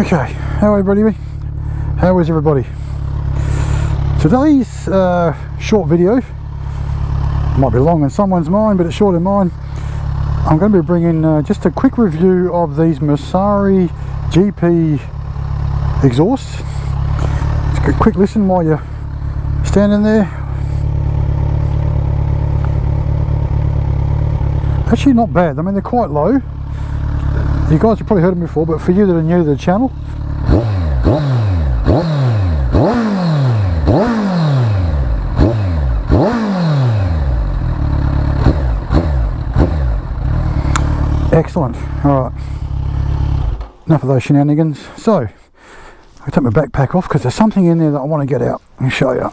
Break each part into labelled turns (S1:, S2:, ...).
S1: Okay, how everybody? How is everybody? Today's short video might be long in someone's mind, but it's short in mine. I'm going to be bringing just a quick review of these Musarri GP exhausts. Just a quick listen while you're standing there. Actually not bad. I mean, they're quite low. You guys have probably heard them before, but for you that are new to the channel, excellent. Alright, enough of those shenanigans. So I'll take my backpack off because there's something in there that I want to get out and show you.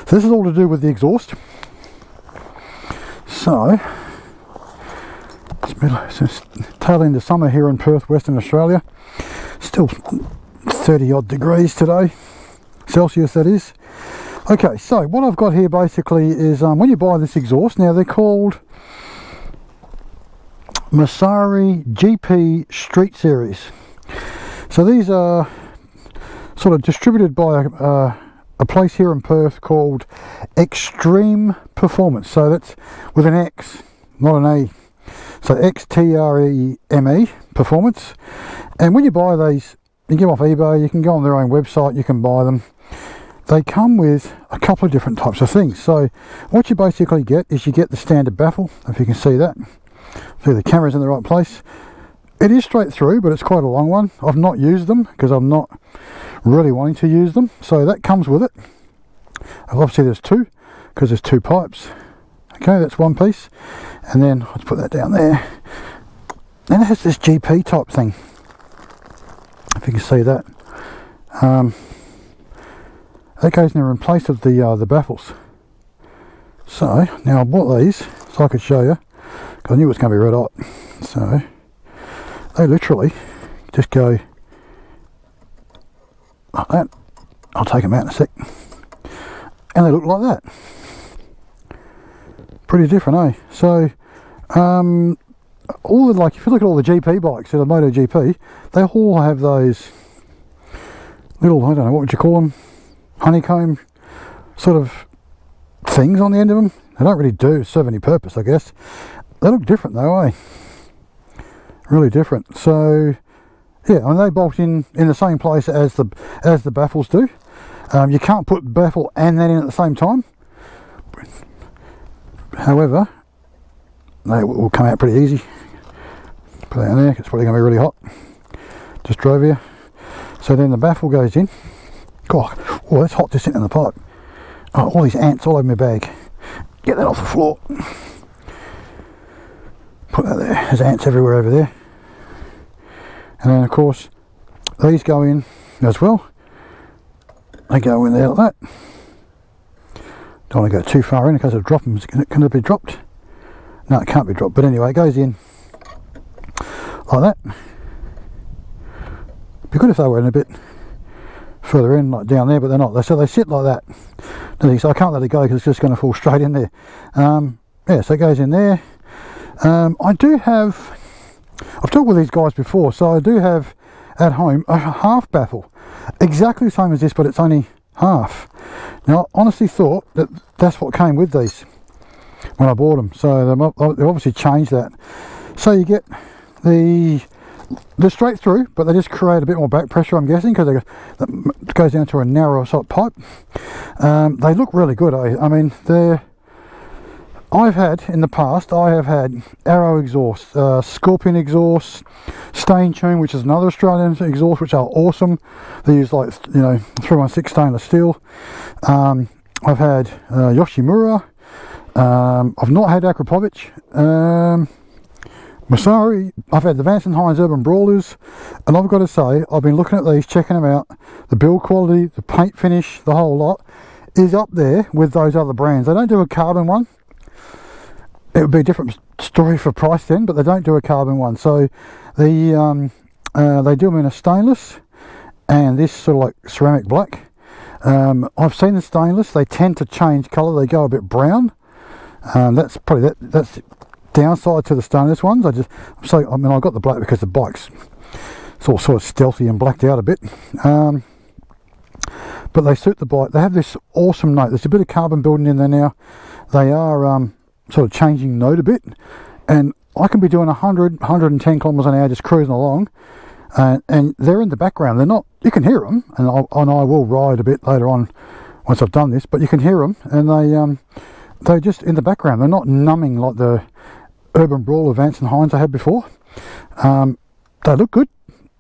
S1: So this is all to do with the exhaust. So it's tail end of summer here in Perth, Western Australia. Still 30 odd degrees today, Celsius that is. Okay, so what I've got here basically is when you buy this exhaust, now they're called Musarri GP Street Series. So these are sort of distributed by a place here in Perth called Extreme Performance. So that's with an X, not an A. So XTREME Performance. And when you buy these, you can get them off eBay, you can go on their own website, you can buy them. They come with a couple of different types of things. So what you basically get is you get the standard baffle, if you can see that. See, the camera's in the right place. It is straight through, but it's quite a long one. I've not used them because I'm not really wanting to use them. So that comes with it. Obviously there's two, because there's two pipes. Okay, that's one piece. And then let's put that down there. Then it has this GP type thing, if you can see that. That goes in there in place of the baffles. So now I bought these so I could show you, because I knew it was going to be red hot. So they literally just go like that. I'll take them out in a sec. And they look like that. Pretty different, eh? So all the, like, if you look at all the GP bikes, the MotoGP, they all have those little, I don't know, what would you call them, honeycomb sort of things on the end of them. They don't really serve any purpose, I guess. They look different though, eh? Really different. So yeah, I mean, they bolt in the same place as the baffles do. You can't put baffle and that in at the same time. However, they will come out pretty easy. Put that in there, it's probably going to be really hot. Just drove here. So then the baffle goes in. God, oh, that's hot just sitting in the pipe. Oh, all these ants all over my bag. Get that off the floor. Put that there. There's ants everywhere over there. And then of course, these go in as well. They go in there like that. Don't want to go too far in because of drop them. Can it be dropped? No, it can't be dropped. But anyway, it goes in like that. It'd be good if they were in a bit further in, like down there, but they're not. So they sit like that. So I can't let it go because it's just going to fall straight in there. Yeah, so it goes in there. I've talked with these guys before, so I do have at home a half baffle. Exactly the same as this, but it's only half. Now I honestly thought that that's what came with these when I bought them, so they obviously changed that. So you get they're straight through, but they just create a bit more back pressure, I'm guessing, because it goes down to a narrow sort of pipe. They look really good, eh? I mean, I've had in the past, I have had Arrow exhaust, Scorpion exhaust, Stain Tune, which is another Australian exhaust, which are awesome. They use, like, you know, 316 stainless steel. I've had Yoshimura. I've not had Akrapovic. Musarri. I've had the Vance & Hines Urban Brawlers, and I've got to say, I've been looking at these, checking them out. The build quality, the paint finish, the whole lot is up there with those other brands. They don't do a carbon one. It would be a different story for price then, but they don't do a carbon one. So they do them in a stainless and this sort of like ceramic black. I've seen the stainless, they tend to change colour, they go a bit brown. That's probably that's the downside to the stainless ones. I got the black because the bike's It's all sort of stealthy and blacked out a bit. But they suit the bike. They have this awesome note. There's a bit of carbon building in there now. They are sort of changing note a bit, and I can be doing 100, 110 kilometers an hour just cruising along, and they're in the background. They're not, you can hear them, and I will ride a bit later on once I've done this, but you can hear them, and they're just in the background. They're not numbing like the Urban Brawler Vance and Hines I had before. They look good,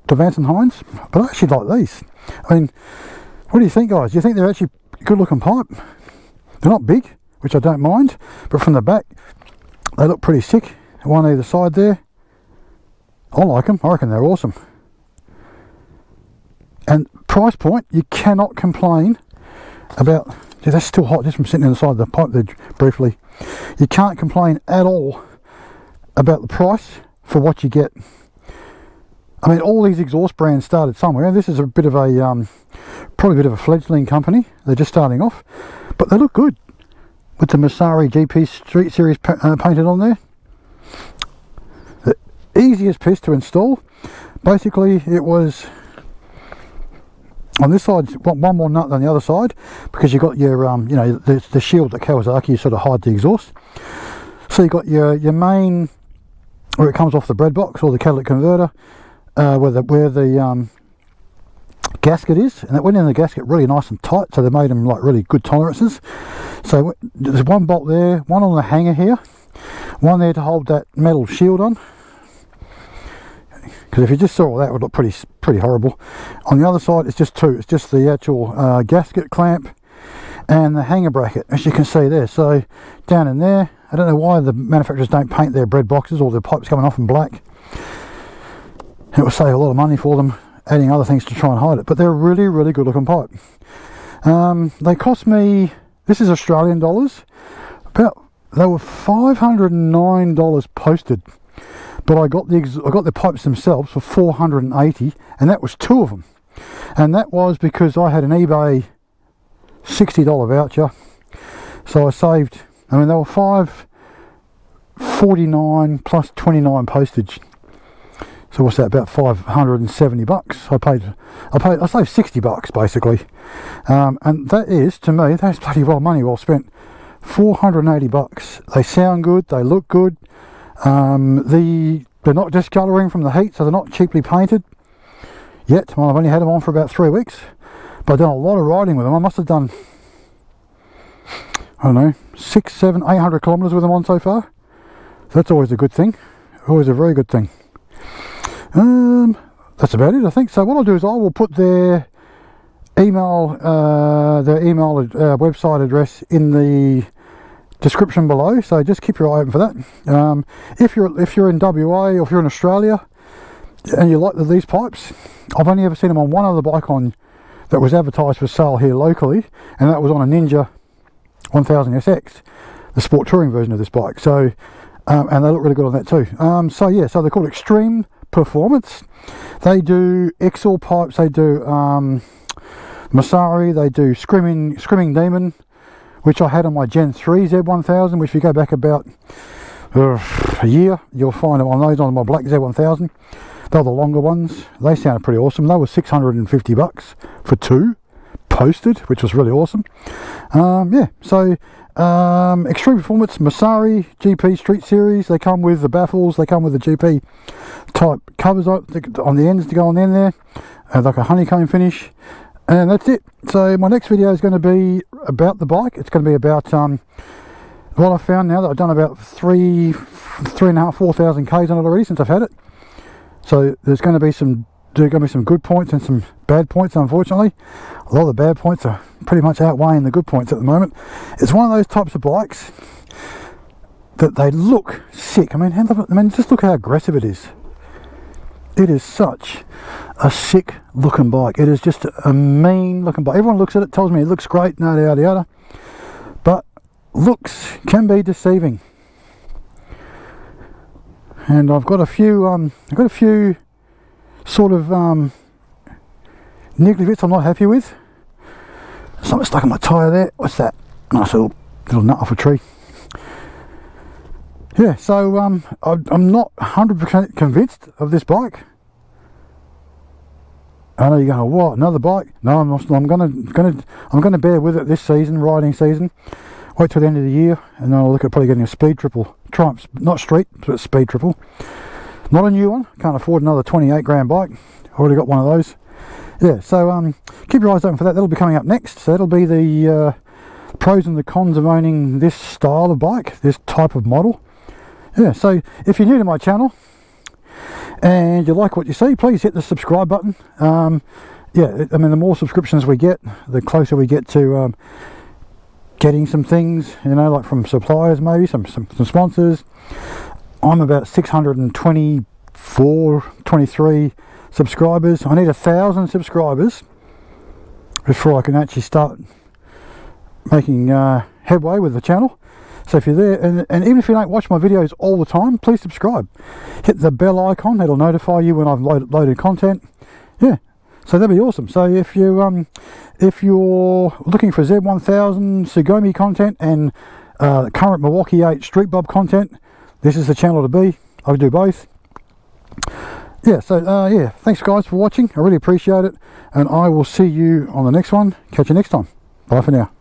S1: the Vance and Hines, but I actually like these. I mean, what do you think, guys? Do you think they're actually good looking pipe? They're not big, which I don't mind, but from the back they look pretty sick. One either side there. I like them. I reckon they're awesome. And price point, you cannot complain about. Yeah, that's still hot just from sitting inside the pipe there briefly. You can't complain at all about the price for what you get. I mean, all these exhaust brands started somewhere. This is a bit of a probably a bit of a fledgling company. They're just starting off, but they look good with the Musarri GP Street Series painted on there. The easiest piece to install. Basically, it was on this side, one more nut than the other side, because you've got your you know, the shield that Kawasaki, you sort of hide the exhaust. So you've got your main, where it comes off the bread box or the catalytic converter, where the gasket is, and it went in the gasket really nice and tight, so they made them like really good tolerances. So there's one bolt there, one on the hanger here, one there to hold that metal shield on, because if you just saw that, it would look pretty horrible. On the other side, it's just two. It's just the actual gasket clamp and the hanger bracket, as you can see there. So down in there, I don't know why the manufacturers don't paint their bread boxes or their pipes coming off in black. It will save a lot of money for them, adding other things to try and hide it. But they're a really, really good looking pipe. They cost me, this is Australian dollars, they were $509 posted. But I got the pipes themselves for $480, and that was two of them. And that was because I had an eBay $60 voucher, so I saved. I mean, they were $549 plus 29 postage. So what's that? About $570. I saved $60 basically, and that is, to me, that's bloody well money well spent. $480. They sound good. They look good. They're not discolouring from the heat, so they're not cheaply painted yet. Well, I've only had them on for about 3 weeks, but I've done a lot of riding with them. I must have done, I don't know, 600, 700, 800 kilometres with them on so far. So that's always a good thing. Always a very good thing. That's about it, I think. So what I'll do is I will put their email website address in the description below, so just keep your eye open for that. If you're in WA or if you're in Australia and you like these pipes, I've only ever seen them on one other bike that was advertised for sale here locally, and that was on a Ninja 1000 SX, the sport touring version of this bike. So and they look really good on that too. So yeah, so they're called Extreme Performance. They do Excel pipes, they do Musarri, they do Screaming Demon, which I had on my Gen 3 Z1000, which if you go back about a year, you'll find them on those on my black Z1000. They're the longer ones. They sounded pretty awesome. They were $650 for two posted, which was really awesome. Yeah, so Extreme Performance Musarri GP Street Series. They come with the baffles, they come with the GP type covers on the ends to go on in there, like a honeycomb finish. And that's it. So my next video is going to be about the bike. It's going to be about what I found now that I've done about 4,000 Ks on it already since I've had it. So there's going to be some good points and some bad points, unfortunately. A lot of the bad points are pretty much outweighing the good points at the moment. It's one of those types of bikes that they look sick. I mean, just look how aggressive it is. It is such a sick looking bike. It is just a mean looking bike. Everyone looks at it, tells me it looks great, yada yada yada. But looks can be deceiving. And I've got a few sort of niggly bits I'm not happy with. Something stuck in my tyre there. What's that? Nice little nut off a tree. Yeah, so I'm not 100% convinced of this bike. I know you're going, what, another bike? No, I'm not. I'm gonna bear with it this season, riding season. Wait till the end of the year, and then I'll look at probably getting a speed triple. Triumph, not street, but speed triple. Not a new one. Can't afford another 28 grand bike. Already got one of those. Yeah, so keep your eyes open for that. That'll be coming up next. So that'll be the pros and the cons of owning this style of bike, this type of model. Yeah, so if you're new to my channel and you like what you see, please hit the subscribe button. Yeah, I mean, the more subscriptions we get, the closer we get to getting some things, you know, like from suppliers, maybe some sponsors. I'm about 23 subscribers. I need 1,000 subscribers before I can actually start making headway with the channel. So if you're there, and even if you don't watch my videos all the time, please subscribe. Hit the bell icon, it'll notify you when I've loaded content. Yeah, so that'd be awesome. So if you're looking for Z1000 Sugomi content and current Milwaukee 8 Street Bob content, this is the channel to be. I do both. Yeah, so yeah, thanks guys for watching. I really appreciate it, and I will see you on the next one. Catch you next time. Bye for now.